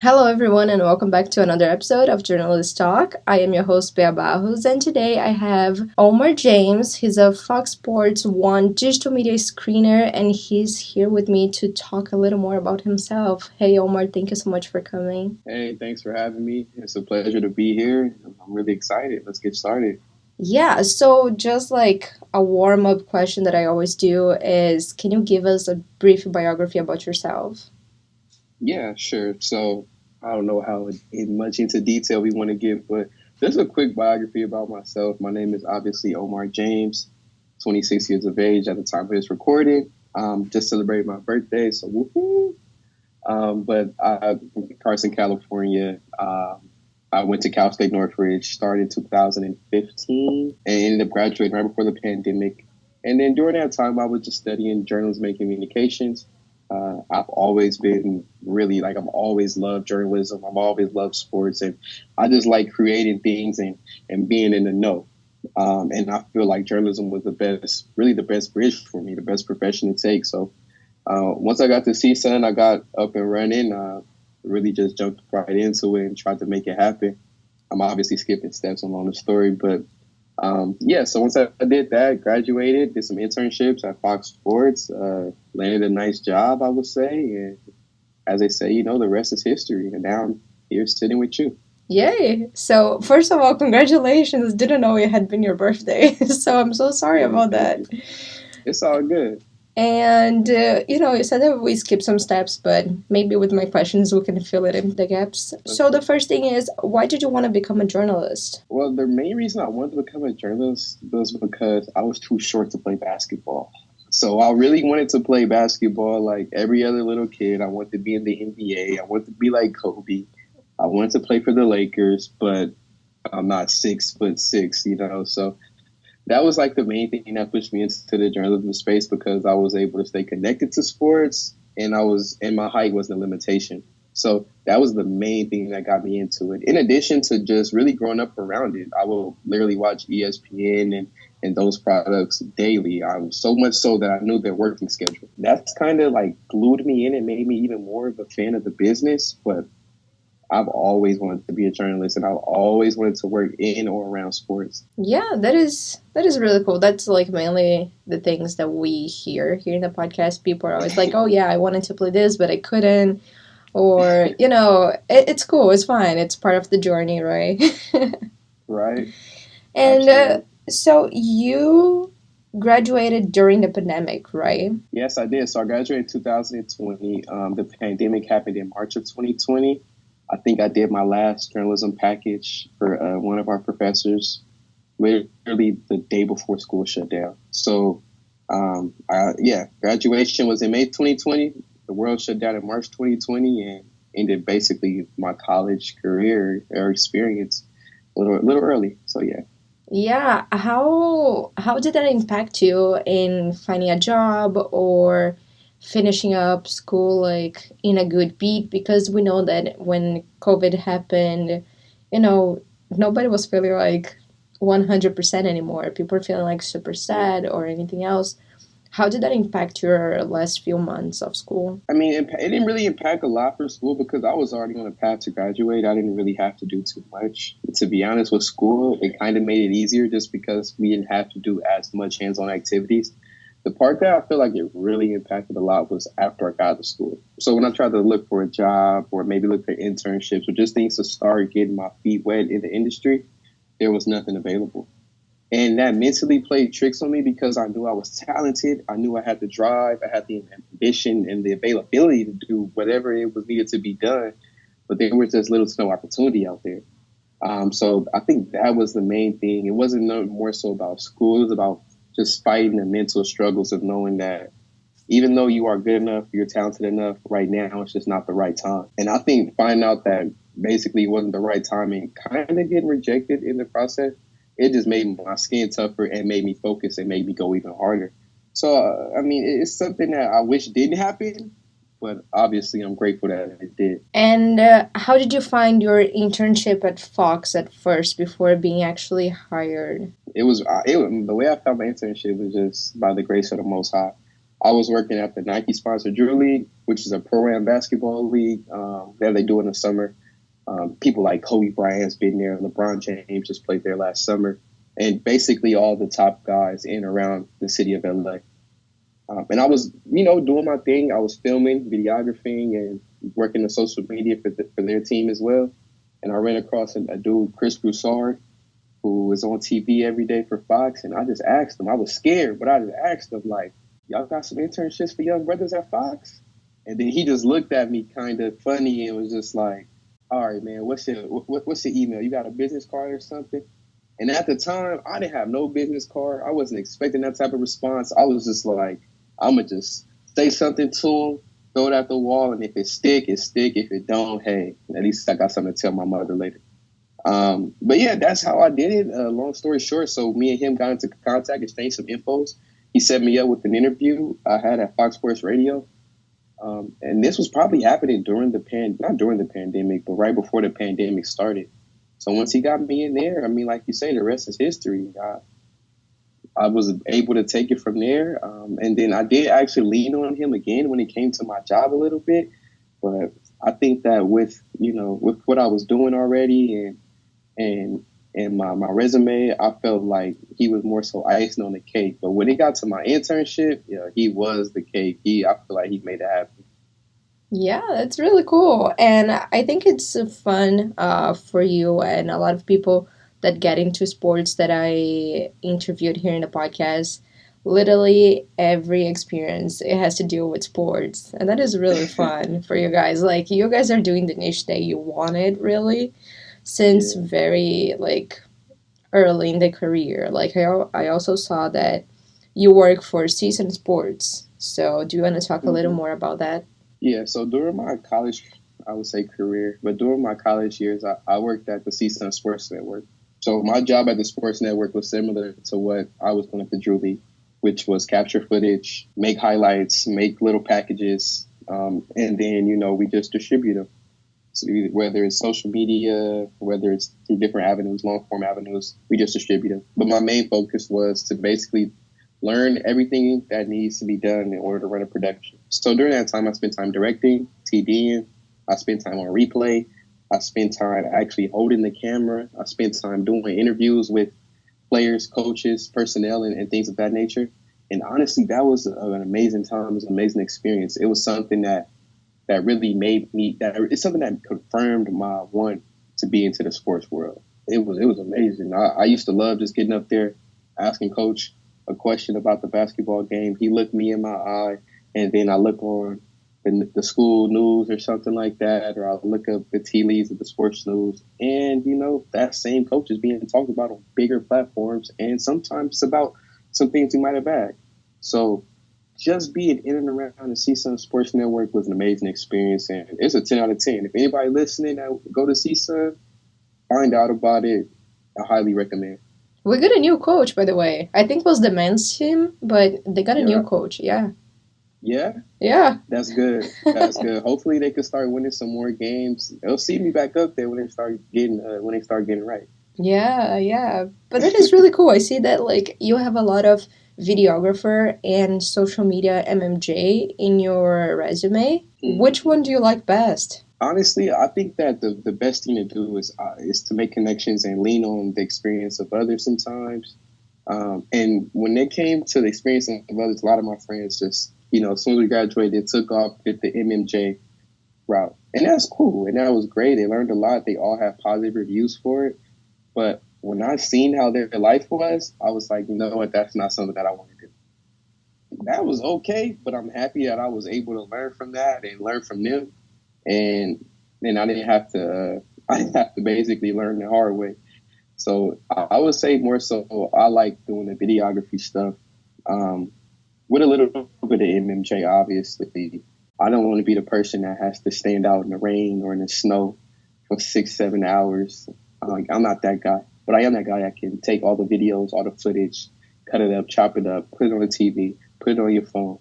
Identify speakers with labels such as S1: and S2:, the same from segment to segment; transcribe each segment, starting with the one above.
S1: Hello, everyone, and welcome back to another episode of Journalist Talk. I am your host, Bea Barros, and today I have Omar James. He's a Fox Sports One digital media screener, and he's here with me to talk a little more about himself. Hey, Omar, thank you so much for coming.
S2: Hey, thanks for having me. It's a pleasure to be here. I'm really excited. Let's get started.
S1: Yeah, so just like a warm up question that I always do is can you give us a brief biography about yourself?
S2: Yeah, sure. So I don't know how much into detail we want to get, but just a quick biography about myself. My name is obviously Omar James, 26 years of age at the time of this recording. Just celebrated my birthday, so woohoo! But from Carson, California. I went to Cal State Northridge, started in 2015, and ended up graduating right before the pandemic. And then during that time, I was just studying journalism and communications. I've always been really I've always loved journalism. I've always loved sports, and I just like creating things and being in the know. And I feel like journalism was really the best bridge for me, the best profession to take. So once I got to CSUN, I got up and running. Really just jumped right into it and tried to make it happen. I'm obviously skipping steps along the story, but yeah. So once I did that, graduated, did some internships at Fox Sports, landed a nice job, I would say, and as they say, the rest is history. And now I'm here sitting with you.
S1: Yay! So, first of all, congratulations. Didn't know it had been your birthday. So, I'm so sorry
S2: Hey,
S1: about
S2: thank
S1: that.
S2: you. It's all good.
S1: And, you said that we skipped some steps, but maybe with my questions we can fill it in the gaps. So, the
S2: Okay.
S1: first thing is, why did you want to become a journalist?
S2: Well, the main reason I wanted to become a journalist was because I was too short to play basketball. So I really wanted to play basketball like every other little kid. I wanted to be in the NBA. I wanted to be like Kobe. I wanted to play for the Lakers, but I'm not 6'6", So that was like the main thing that pushed me into the journalism space because I was able to stay connected to sports and my height wasn't a limitation. So that was the main thing that got me into it. In addition to just really growing up around it, I will literally watch ESPN and those products daily. I was so much so that I knew their working schedule. That's kind of like glued me in and made me even more of a fan of the business. But I've always wanted to be a journalist and I've always wanted to work in or around sports.
S1: Yeah, that is really cool. That's like mainly the things that we hear here in the podcast. People are always like, "Oh yeah, I wanted to play this, but I couldn't." Or, it's cool. It's fine. It's part of the journey, right?
S2: Right?
S1: And
S2: Absolutely.
S1: so you graduated during the pandemic, right?
S2: Yes, I did. So I graduated in 2020. The pandemic happened in March of 2020. I think I did my last journalism package for one of our professors literally the day before school shut down. So, yeah, graduation was in May 2020. The world shut down in March 2020 and ended basically my college career or experience a little early. So, yeah.
S1: Yeah. How did that impact you in finding a job or finishing up school like in a good beat? Because we know that when COVID happened, you know, nobody was feeling like 100% anymore. People were feeling like super
S2: Yeah.
S1: sad or anything else. How did that impact your last few months of school?
S2: I mean, it didn't really impact a lot for school because I was already on a path to graduate. I didn't really have to do too much. To be honest, with school, it kind of made it easier just because we didn't have to do as much hands-on activities. The part that I feel like it really impacted a lot was after I got out of school. So when I tried to look for a job or maybe look for internships or just things to start getting my feet wet in the industry, there was nothing available. And that mentally played tricks on me because I knew I was talented. I knew I had the drive, I had the ambition and the availability to do whatever it was needed to be done. But there was just little to no opportunity out there. So I think that was the main thing. It wasn't more so about school. It was about just fighting the mental struggles of knowing that even though you are good enough, you're talented enough, right now it's just not the right time. And I think finding out that basically it wasn't the right time and kind of getting rejected in the process, it just made my skin tougher and made me focus and made me go even harder. So, I mean, it's something that I wish didn't happen, but obviously I'm grateful that it did.
S1: And how did you find your internship at Fox at first before being actually hired?
S2: The way I found my internship was just by the grace of the Most High. I was working at the Nike sponsored Drew League, which is a pro-am basketball league that they do in the summer. People like Kobe Bryant's been there. LeBron James just played there last summer. And basically all the top guys in around the city of LA. And I was, doing my thing. I was filming, videographing, and working the social media for their team as well. And I ran across a dude, Chris Broussard, who was on TV every day for Fox. And I just asked him. I was scared, but I just asked him, like, y'all got some internships for young brothers at Fox? And then he just looked at me kind of funny and was just like, all right, man, what's your email? You got a business card or something? And at the time, I didn't have no business card. I wasn't expecting that type of response. I was just like, I'm going to just say something to him, throw it at the wall, and if it stick, it stick. If it don't, hey, at least I got something to tell my mother later. But yeah, that's how I did it. Long story short, so me and him got into contact, exchanged some infos. He set me up with an interview I had at Fox Sports Radio. And this was probably happening not during the pandemic, but right before the pandemic started. So once he got me in there, I mean, like you say, the rest is history. I was able to take it from there. And then I did actually lean on him again when it came to my job a little bit. But I think that with what I was doing already and my resume, I felt like he was more so icing on the cake. But when it got to my internship, he was the cake. I feel like he made it happen.
S1: Yeah, that's really cool. And I think it's fun for you and a lot of people that get into sports that I interviewed here in the podcast. Literally every experience it has to do with sports. And that is really fun for you guys. Like you guys are doing the niche that you wanted really since
S2: Yeah.
S1: very like early in the career. Like I also saw that you work for Season Sports. So do you want to talk a little
S2: hmm
S1: more about that?
S2: Yeah. So during my college, I would say career, but during my college years, I worked at the CSUN Sports Network. So my job at the Sports Network was similar to what I was doing at the Drew League, which was capture footage, make highlights, make little packages, and then we just distribute them. So whether it's social media, whether it's through different avenues, long form avenues, we just distribute them. But my main focus was to basically learn everything that needs to be done in order to run a production. So during that time, I spent time directing, TDing, I spent time on replay, I spent time actually holding the camera, I spent time doing interviews with players, coaches, personnel, and things of that nature. And honestly, that was an amazing time. It was an amazing experience. It was something that really made me it's something that confirmed my want to be into the sports world. It was amazing. I used to love just getting up there, asking coach a question about the basketball game. He looked me in my eye, and then I look on the school news or something like that, or I'll look up the tea leaves of the sports news, and that same coach is being talked about on bigger platforms, and sometimes it's about some things he might have bagged. So just being in and around the CSUN Sports Network was an amazing experience, and it's a 10 out of 10. If anybody listening that go to CSUN, find out about it. I highly recommend.
S1: We got a new coach, by the way. I think it was the men's team, but they got a new
S2: Yeah,
S1: coach. Yeah.
S2: yeah,
S1: Yeah.
S2: that's good. That's good. Hopefully, they can start winning some more games. They'll see me back up there when they start getting right.
S1: Yeah, yeah. But that is really cool. I see that like you have a lot of videographer and social media MMJ in your resume. Which
S2: Mhm.
S1: one do you like best?
S2: Honestly, I think that the best thing to do is to make connections and lean on the experience of others sometimes. And when it came to the experience of others, a lot of my friends just, as soon as we graduated, they took off at the MMJ route. And that's cool. And that was great. They learned a lot. They all have positive reviews for it. But when I seen how their life was, I was like, you know what, that's not something that I want to do. That was okay, but I'm happy that I was able to learn from that and learn from them. And then I didn't have to, I didn't have to basically learn the hard way. So I would say more so I like doing the videography stuff with a little bit of MMJ, obviously. I don't want to be the person that has to stand out in the rain or in the snow for 6, 7 hours. I'm not that guy, but I am that guy that can take all the videos, all the footage, cut it up, chop it up, put it on the TV, put it on your phone,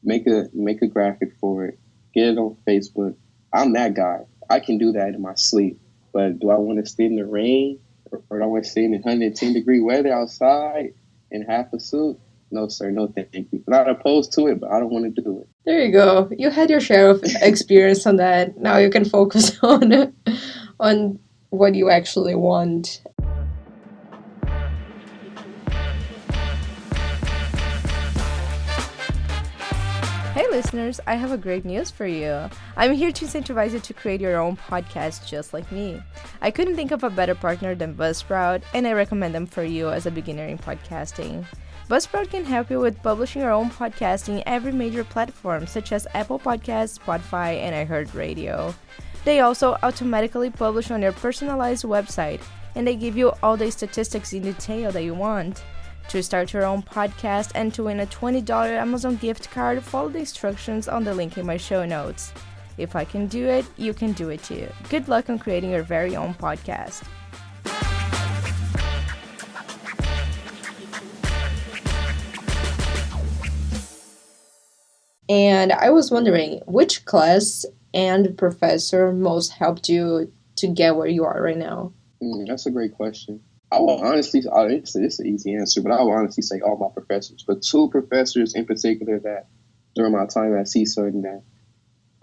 S2: make a graphic for it, get it on Facebook. I'm that guy. I can do that in my sleep. But do I want to stay in the rain or do I want to stay in 110-degree weather outside in half a suit? No, sir, no, thank you. Not opposed to it, but I don't want to do it.
S1: There you go. You had your share of experience on that. Now you can focus on what you actually want. Hey listeners, I have a great news for you. I'm here to incentivize you to create your own podcast just like me. I couldn't think of a better partner than Buzzsprout, and I recommend them for you as a beginner in podcasting. Buzzsprout can help you with publishing your own podcast in every major platform such as Apple Podcasts, Spotify, and iHeartRadio. They also automatically publish on your personalized website, and they give you all the statistics in detail that you want. To start your own podcast and to win a $20 Amazon gift card, follow the instructions on the link in my show notes. If I can do it, you can do it too. Good luck on creating your very own podcast. And I was wondering, which class and professor most helped you to get where you are right now?
S2: That's a great question. I will honestly, it's an easy answer, but I will honestly say all my professors. But two professors in particular that during my time at CSUN that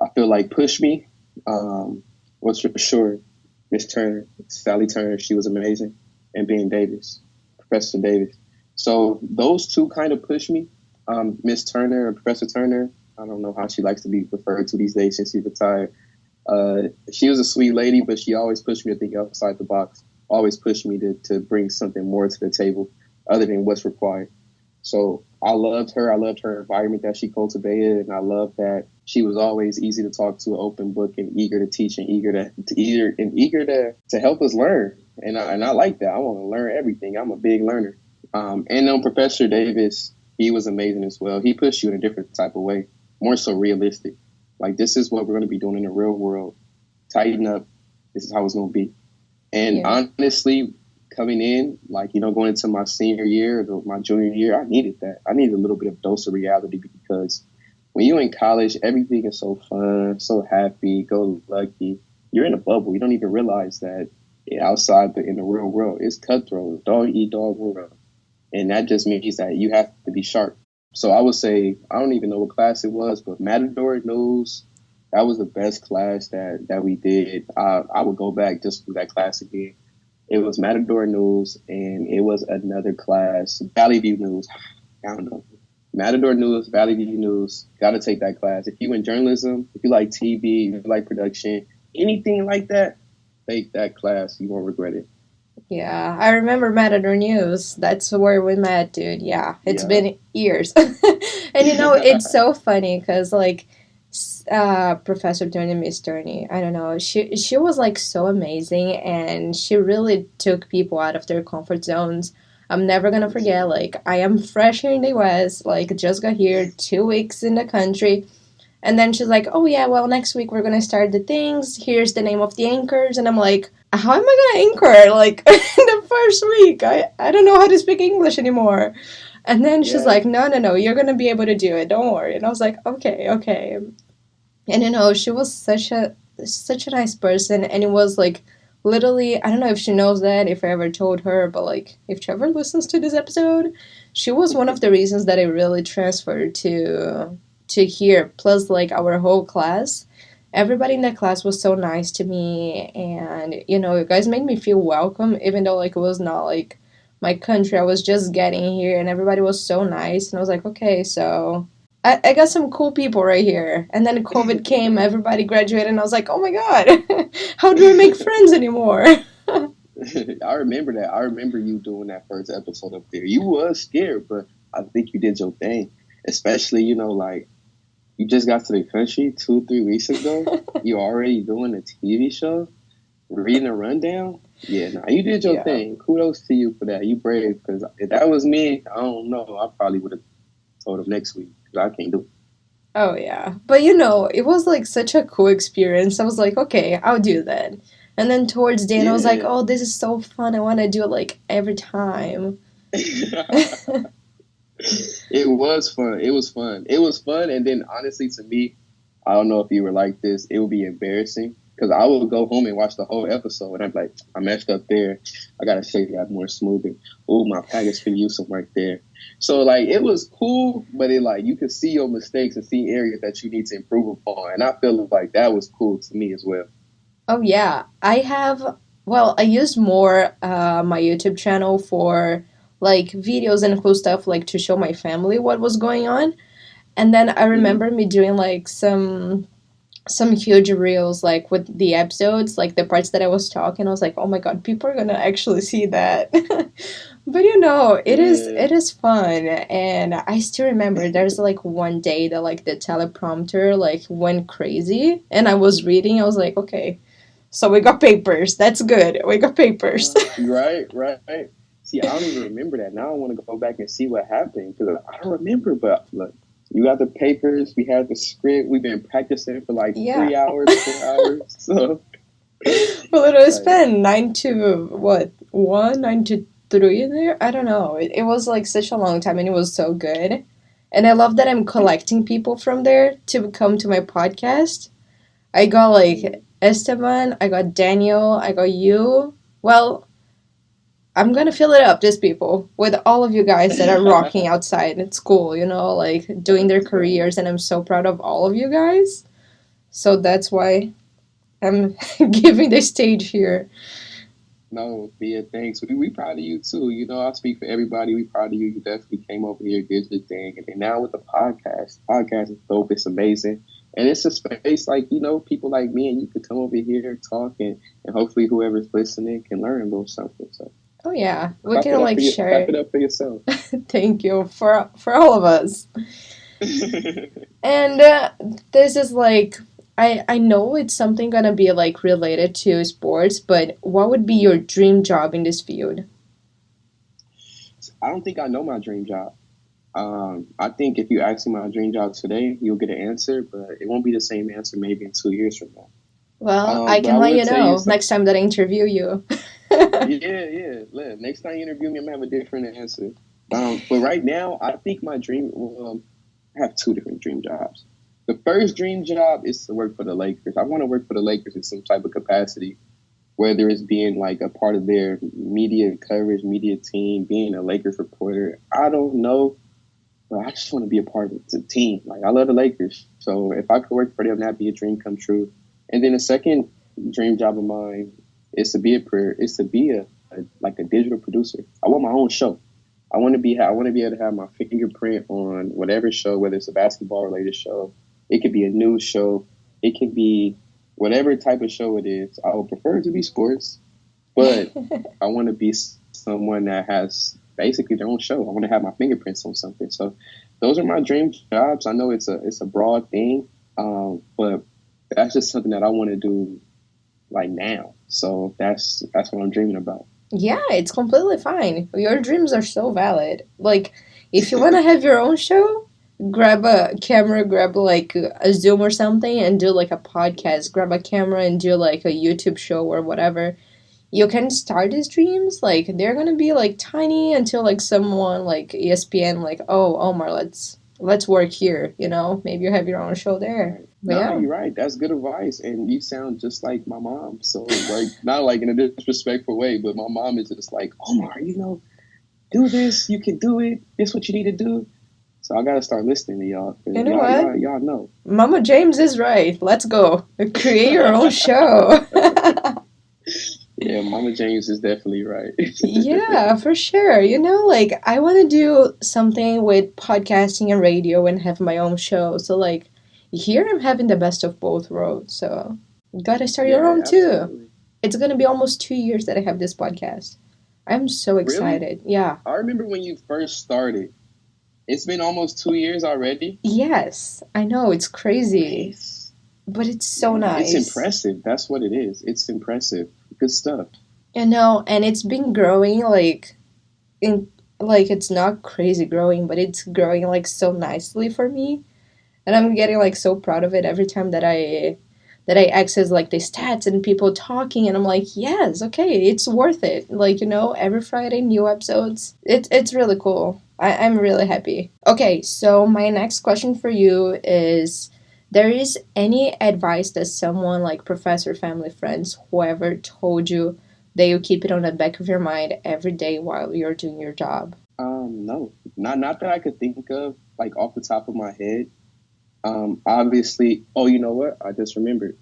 S2: I feel like pushed me was for sure Miss Turner, Sally Turner. She was amazing, and Professor Davis. So those two kind of pushed me. Miss Turner, or Professor Turner, I don't know how she likes to be referred to these days since she retired. She was a sweet lady, but she always pushed me to think outside the box. Always pushed me to bring something more to the table other than what's required. So I loved her. I loved her environment that she cultivated, and I loved that she was always easy to talk to, an open book, and eager to teach, and eager to help us learn. And I like that. I want to learn everything. I'm a big learner. And then Professor Davis, he was amazing as well. He pushed you in a different type of way, more so realistic. Like, this is what we're going to be doing in the real world. Tighten up. This is how it's going to be. And honestly, coming in, going into my senior year, or my junior year, I needed that. I needed a little bit of dose of reality because when you're in college, everything is so fun, so happy, go lucky. You're in a bubble. You don't even realize that outside in the real world, it's cutthroat, dog eat dog world. And that just means that you have to be sharp. So I would say, I don't even know what class it was, but Matador News, that was the best class that we did. I would go back just for that class again. It was Matador News, and it was another class, Valley View News. I don't know. Matador News, Valley View News, got to take that class. If you in journalism, if you like TV, if you like production, anything like that, take that class. You won't regret it.
S1: Yeah, I remember Matador News. That's where we met, dude. Yeah, it's been years. And it's so funny because, Professor Turney, Miss Turney, I don't know, she was, so amazing, and she really took people out of their comfort zones. I'm never gonna forget, I am fresh here in the US, just got here 2 weeks in the country. And then she's like, oh yeah, well, next week we're going to start the things. Here's the name of the anchors. And I'm like, how am I going to anchor? In the first week, I don't know how to speak English anymore. And then she's like, no, you're going to be able to do it. Don't worry. And I was like, okay. And, she was such a nice person. And it was literally, I don't know if she knows that, if I ever told her, but if she ever listens to this episode, she was one of the reasons that I really transferred to here. Plus, our whole class, everybody in that class was so nice to me, and you guys made me feel welcome, even though it was not my country. I was just getting here, and everybody was so nice, and I was like, okay, so I got some cool people right here. And then COVID came, everybody graduated, and I was like, oh my god, how do I make friends anymore?
S2: I remember that. I remember you doing that first episode up there. You was scared, but I think you did your thing. Especially, you just got to the country 2-3 weeks ago. You're already doing a TV show, reading a rundown. Yeah, you did your thing. Kudos to you for that. You brave, because if that was me, I don't know. I probably would have told him next week, because I can't do it.
S1: Oh, yeah. But, it was, such a cool experience. I was like, okay, I'll do that. And then towards the end, I was like, oh, this is so fun. I want to do it, every time.
S2: It was fun. It was fun. And then, honestly, to me, I don't know if you were like this, it would be embarrassing Because I would go home and watch the whole episode, and I'm like, I messed up there. I gotta shake that more smoother. Oh, my package could use some work there. So like it was cool, but it like you could see your mistakes and see areas that you need to improve upon, and I feel like that was cool to me as well.
S1: Oh yeah, I have. Well, I use more my YouTube channel for like videos and cool stuff, like to show my family what was going on. And then I
S2: Mm-hmm.
S1: remember me doing like some huge reels, like with the episodes, like the parts that I was talking. I was like, oh my god, people are gonna actually see that. But
S2: Yeah.
S1: it is fun, and I still remember there's like one day that like the teleprompter like went crazy, and I was reading. I was like, okay, so we got papers. That's good. We got papers.
S2: Right, right. See, I don't even remember that. Now I want to go back and see what happened because I don't remember. But look, you got the papers. We had the script. We've been practicing for like
S1: Yeah.
S2: 3 hours, 4 hours. So,
S1: We literally
S2: like,
S1: spent 9 to 3 in there. I don't know. It was like such a long time, and it was so good. And I love that I'm collecting people from there to come to my podcast. I got like Esteban, I got Daniel, I got you. Well, I'm gonna fill it up, these people, with all of you guys that are rocking outside at school, like doing their
S2: let's go.
S1: careers, and I'm so proud of all of you guys. So that's why I'm giving the stage here.
S2: No, Bea, thanks. We proud of you too. You know, I speak for everybody. We proud of you. You definitely came over here, did your thing, and then now with the podcast is dope. It's amazing, and it's a space like people like me and you could come over here, talk, and hopefully whoever's listening can learn a little something. So
S1: Oh yeah, we
S2: clap it
S1: can
S2: up
S1: like
S2: for you.
S1: share
S2: Clap it
S1: it.
S2: up for yourself.
S1: Thank you for all of us. And this is like I know it's something gonna be like related to sports, but what would be your dream job in this field?
S2: I don't think I know my dream job. I think if you ask me my dream job today, you'll get an answer, but it won't be the same answer maybe in 2 years from now.
S1: Well, I
S2: But I
S1: can let
S2: will
S1: you
S2: tell you
S1: know
S2: something.
S1: next time that I interview you.
S2: Yeah, yeah. Next time you interview me, I'm gonna have a different answer. But right now, I think my dream. I have two different dream jobs. The first dream job is to work for the Lakers. I want to work for the Lakers in some type of capacity, whether it's being like a part of their media coverage, media team, being a Lakers reporter. I don't know, but I just want to be a part of the team. Like I love the Lakers, so if I could work for them, that'd be a dream come true. And then the second dream job of mine is to be like a digital producer. I want my own show. I want to be able to have my fingerprint on whatever show, whether it's a basketball related show, it could be a news show, it could be whatever type of show it is. I would prefer it to be sports, but I want to be someone that has basically their own show. I want to have my fingerprints on something. So those are my dream jobs. I know it's a broad thing, but that's just something that I want to do like now. So that's what I'm dreaming about.
S1: Yeah, it's completely fine. Your dreams are so valid. Like, if you want to have your own show, grab a camera, grab like a Zoom or something, and do like a podcast. Grab a camera and do like a YouTube show or whatever. You can start these dreams. Like, they're gonna be like tiny until like someone like ESPN, like, oh, Omar, let's work here. Maybe you have your own show there.
S2: Right.
S1: But
S2: No,
S1: yeah.
S2: you're right. That's good advice, and you sound just like my mom. So, like, not like in a disrespectful way, but my mom is just like, Omar, do this. You can do it. This is what you need to do. So I gotta start listening to y'all
S1: You
S2: because
S1: know
S2: y'all,
S1: what?
S2: y'all, y'all know.
S1: Mama James is right. Let's go. Create your own show.
S2: Yeah, Mama James is definitely right.
S1: Yeah, for sure. Like I want to do something with podcasting and radio and have my own show. So like here I'm having the best of both worlds. So you gotta start your
S2: Yeah,
S1: own too.
S2: absolutely.
S1: It's gonna be almost 2 years that I have this podcast. I'm so
S2: Really?
S1: excited. Yeah.
S2: I remember when you first started. It's been almost 2 years already.
S1: Yes, I know it's crazy,
S2: Nice.
S1: but it's so
S2: Man, it's
S1: nice.
S2: impressive. That's what it is. It's impressive. Good stuff.
S1: And it's been growing in like it's not crazy growing, but it's growing like so nicely for me. And I'm getting like so proud of it every time that I access like the stats and people talking, and I'm like, yes, okay, it's worth it. Like, every Friday new episodes. It's really cool. I'm really happy. Okay, so my next question for you is, there is any advice that someone like professor, family, friends, whoever told you that you keep it on the back of your mind every day while you're doing your job?
S2: No, not that I could think of, like off the top of my head. Obviously, oh, you know what? I just remembered.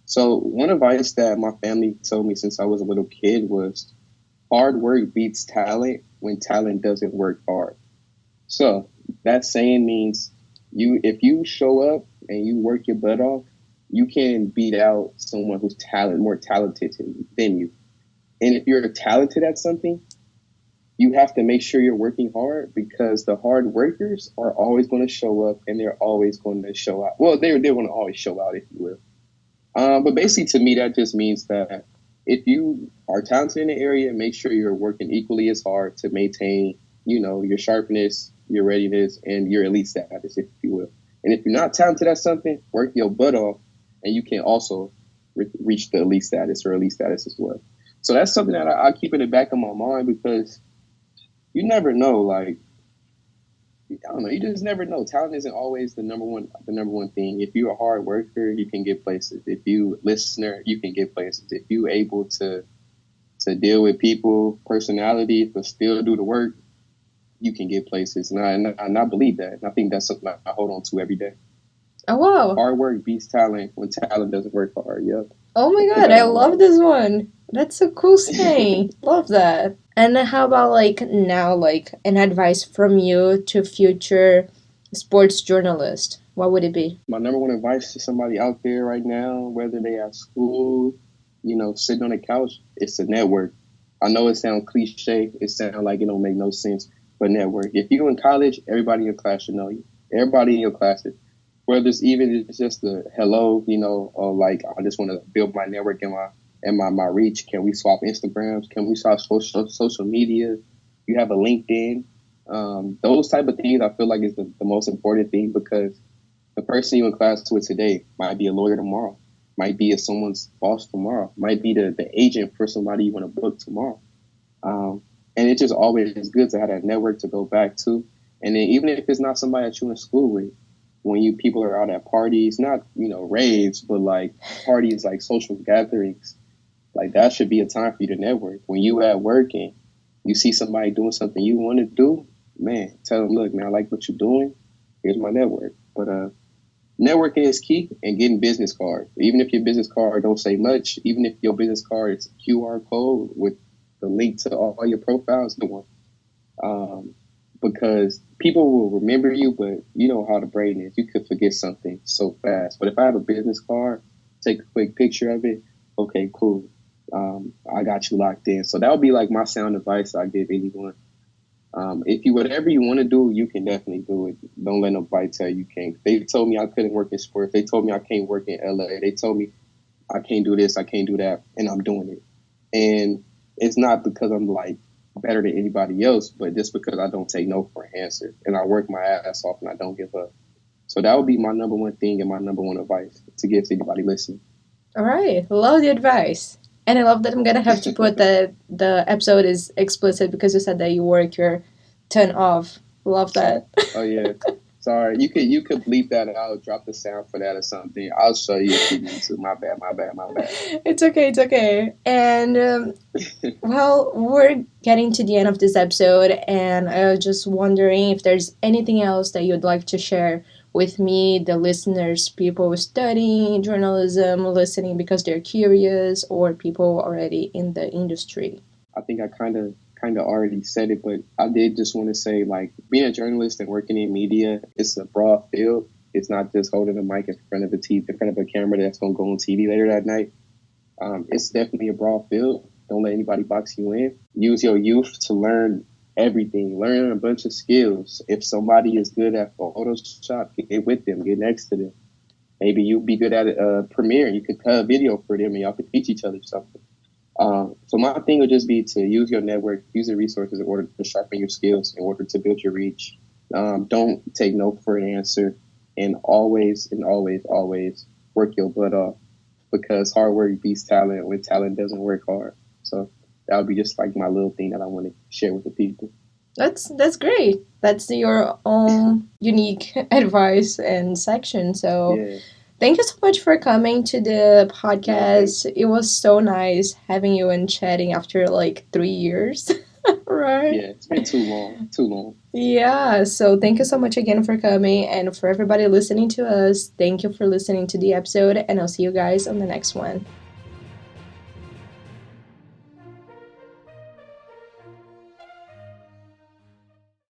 S2: So one advice that my family told me since I was a little kid was hard work beats talent when talent doesn't work hard. So that saying means you if you show up and you work your butt off, you can beat out someone who's more talented than you. And if you're talented at something, you have to make sure you're working hard because the hard workers are always going to show up and they're always going to show out. Well, they're going to always show out, if you will. But basically, to me, that just means that if you are talented in the area, make sure you're working equally as hard to maintain, your sharpness, your readiness, and your elite status, if you will. And if you're not talented at something, work your butt off, and you can also reach the elite status or elite status as well. So that's something that I keep in the back of my mind because you never know. Like, I don't know. You just never know. Talent isn't always the number one thing. If you're a hard worker, you can get places. If you listener, you can get places. If you able to deal with people, personality, but still do the work, you can get places. And I believe that. And I think that's something I hold on to every day.
S1: Oh, wow.
S2: Hard work beats talent when talent doesn't work hard. Yep.
S1: Oh my
S2: Put
S1: god,
S2: that
S1: I
S2: on my
S1: love
S2: mind.
S1: this one. That's a cool saying. Love that. And then how about like now, like an advice from you to future sports journalist? What would it be?
S2: My number one advice to somebody out there right now, whether they at school, sitting on the couch, it's a network. I know it sounds cliche. It sounds like it don't make no sense, but network. If you're in college, everybody in your class should know you. Everybody in your class, whether it's just a hello, or like I just want to build my network and my reach. Can we swap Instagrams? Can we swap social media? You have a LinkedIn. Those type of things I feel like is the most important thing because the person you in class with today might be a lawyer tomorrow, might be someone's boss tomorrow, might be the agent for somebody you want to book tomorrow. Um, and it's just always good to have that network to go back to. And then even if it's not somebody that you in school with, when you people are out at parties, not raves, but like parties like social gatherings, like that should be a time for you to network. When you at work and you see somebody doing something you want to do, man, tell them, look, man, I like what you're doing. Here's my network. But networking is key and getting business cards. Even if your business card don't say much, even if your business card is a QR code with the link to all your profiles, the one. Because people will remember you, but you know how the brain is. You could forget something so fast. But if I have a business card, take a quick picture of it, okay, cool. I got you locked in. So that would be like my sound advice I give anyone. If you whatever you want to do, you can definitely do it. Don't let nobody tell you can't. They told me I couldn't work in sports. They told me I can't work in LA. They told me I can't do this, I can't do that, and I'm doing it. And it's not because I'm like better than anybody else, but just because I don't take no for an answer, and I work my ass off and I don't give up. So that would be my number one thing and my number one advice to give to anybody listening.
S1: All right, love the advice. And I love that I'm gonna have to put that the episode is explicit because you said that you work your ton off. Love that.
S2: Oh yeah. Sorry, you could bleep that out, drop the sound for that or something. I'll show you if you need to. My bad, my bad, my bad.
S1: It's okay, it's okay. And well, we're getting to the end of this episode, and I was just wondering if there's anything else that you'd like to share with me, the listeners, people studying journalism, listening because they're curious, or people already in the industry.
S2: I think I kind of already said it, but I did just want to say like being a journalist and working in media, it's a broad field. It's not just holding a mic in front of in front of a camera that's gonna go on TV later that night. It's definitely a broad field. Don't let anybody box you in. Use your youth to learn everything. Learn a bunch of skills. If somebody is good at Photoshop, get with them. Get next to them. Maybe you be good at Premiere. You could cut a video for them, and y'all could teach each other something. So my thing would just be to use your network, use the resources in order to sharpen your skills, in order to build your reach. Don't take no for an answer, and always work your butt off because hard work beats talent when talent doesn't work hard. So that would be just like my little thing that I want to share with the people.
S1: That's great. That's your own unique advice and section. So
S2: Yeah.
S1: thank you so much for coming to the
S2: No, thank
S1: podcast. It was so nice having you and chatting after like 3 years. Right?
S2: Yeah, it's been too long. Too long.
S1: Yeah, so thank you so much again for coming, and for everybody listening to us, thank you for listening to the episode, and I'll see you guys on the next one.